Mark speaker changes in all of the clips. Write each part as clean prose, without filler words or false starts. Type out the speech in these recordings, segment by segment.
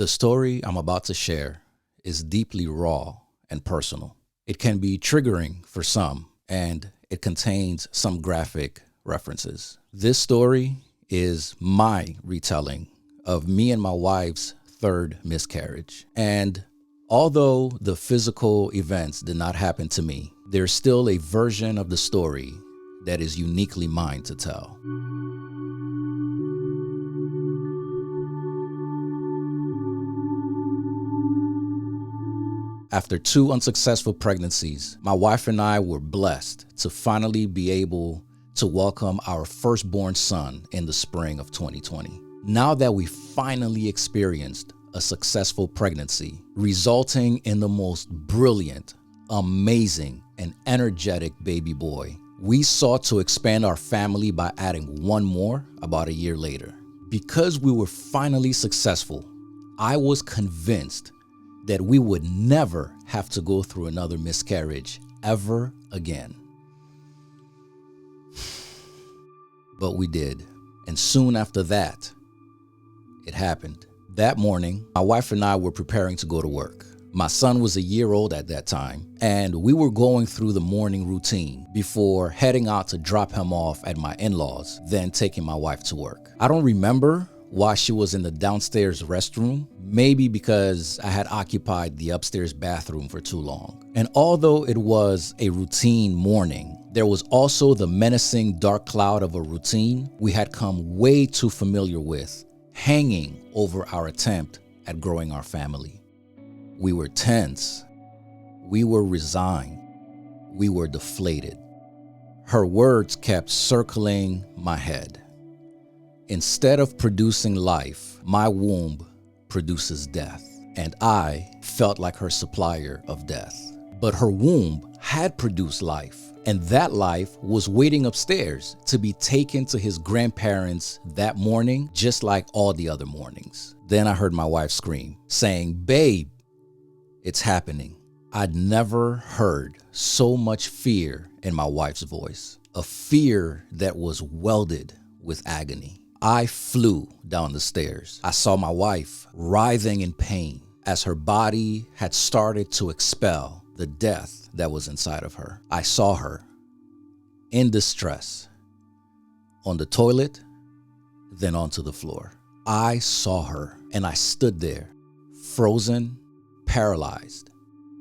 Speaker 1: The story I'm about to share is deeply raw and personal. It can be triggering for some, and it contains some graphic references. This story is my retelling of me and my wife's third miscarriage. And although the physical events did not happen to me, there's still a version of the story that is uniquely mine to tell. After 2 unsuccessful pregnancies, my wife and I were blessed to finally be able to welcome our firstborn son in the spring of 2020. Now that we finally experienced a successful pregnancy, resulting in the most brilliant, amazing, and energetic baby boy, we sought to expand our family by adding one more about a year later. Because we were finally successful, I was convinced that we would never have to go through another miscarriage ever again. But we did. And soon after that, it happened. That morning, my wife and I were preparing to go to work. My son was a year old at that time, and we were going through the morning routine before heading out to drop him off at my in-laws, then taking my wife to work. I don't remember why she was in the downstairs restroom, maybe because I had occupied the upstairs bathroom for too long. And although it was a routine morning, there was also the menacing dark cloud of a routine we had come way too familiar with, hanging over our attempt at growing our family. We were tense. We were resigned. We were deflated. Her words kept circling my head. Instead of producing life, my womb produces death, and I felt like her supplier of death. But her womb had produced life, and that life was waiting upstairs to be taken to his grandparents that morning, just like all the other mornings. Then I heard my wife scream, saying, "Babe, it's happening." I'd never heard so much fear in my wife's voice, a fear that was welded with agony. I flew down the stairs. I saw my wife writhing in pain as her body had started to expel the death that was inside of her. I saw her in distress on the toilet, then onto the floor. I saw her, and I stood there, frozen, paralyzed,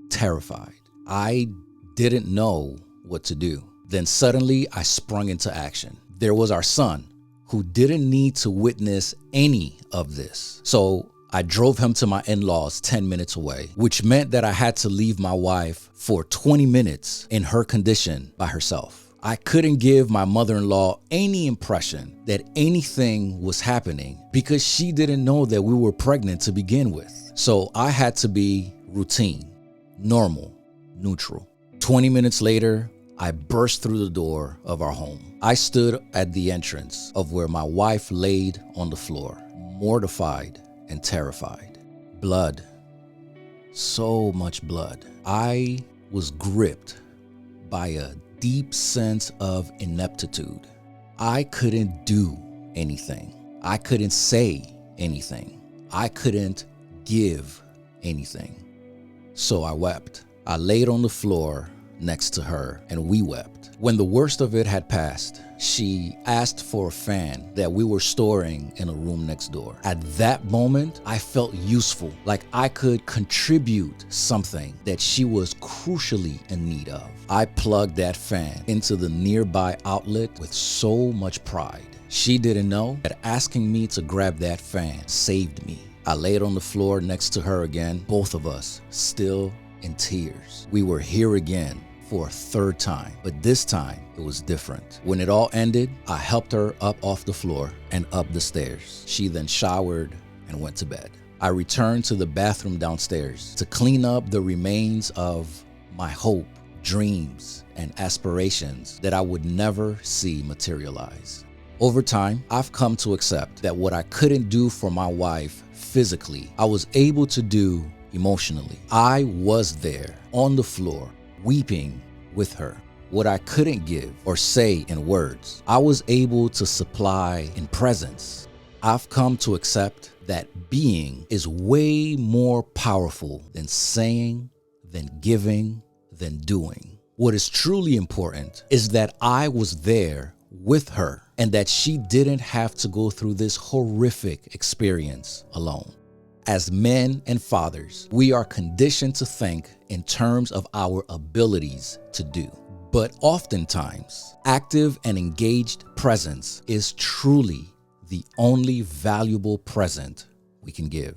Speaker 1: terrified. I didn't know what to do. Then suddenly I sprung into action. There was our son, who didn't need to witness any of this. So I drove him to my in-laws 10 minutes away, which meant that I had to leave my wife for 20 minutes in her condition by herself. I couldn't give my mother-in-law any impression that anything was happening because she didn't know that we were pregnant to begin with. So I had to be routine, normal, neutral. 20 minutes later, I burst through the door of our home. I stood at the entrance of where my wife laid on the floor, mortified and terrified. Blood, so much blood. I was gripped by a deep sense of ineptitude. I couldn't do anything. I couldn't say anything. I couldn't give anything. So I wept. I laid on the floor next to her, and we wept. When the worst of it had passed, she asked for a fan that we were storing in a room next door. At that moment, I felt useful, like I could contribute something that she was crucially in need of. I plugged that fan into the nearby outlet with so much pride. She didn't know that asking me to grab that fan saved me. I laid on the floor next to her again, both of us still in tears. We were here again for a third time, but this time it was different. When it all ended, I helped her up off the floor and up the stairs. She then showered and went to bed. I returned to the bathroom downstairs to clean up the remains of my hope, dreams, and aspirations that I would never see materialize. Over time, I've come to accept that what I couldn't do for my wife physically, I was able to do emotionally. I was there on the floor, weeping with her. What I couldn't give or say in words, I was able to supply in presence. I've come to accept that being is way more powerful than saying, than giving, than doing. What is truly important is that I was there with her and that she didn't have to go through this horrific experience alone. As men and fathers, we are conditioned to think in terms of our abilities to do. But oftentimes, active and engaged presence is truly the only valuable present we can give.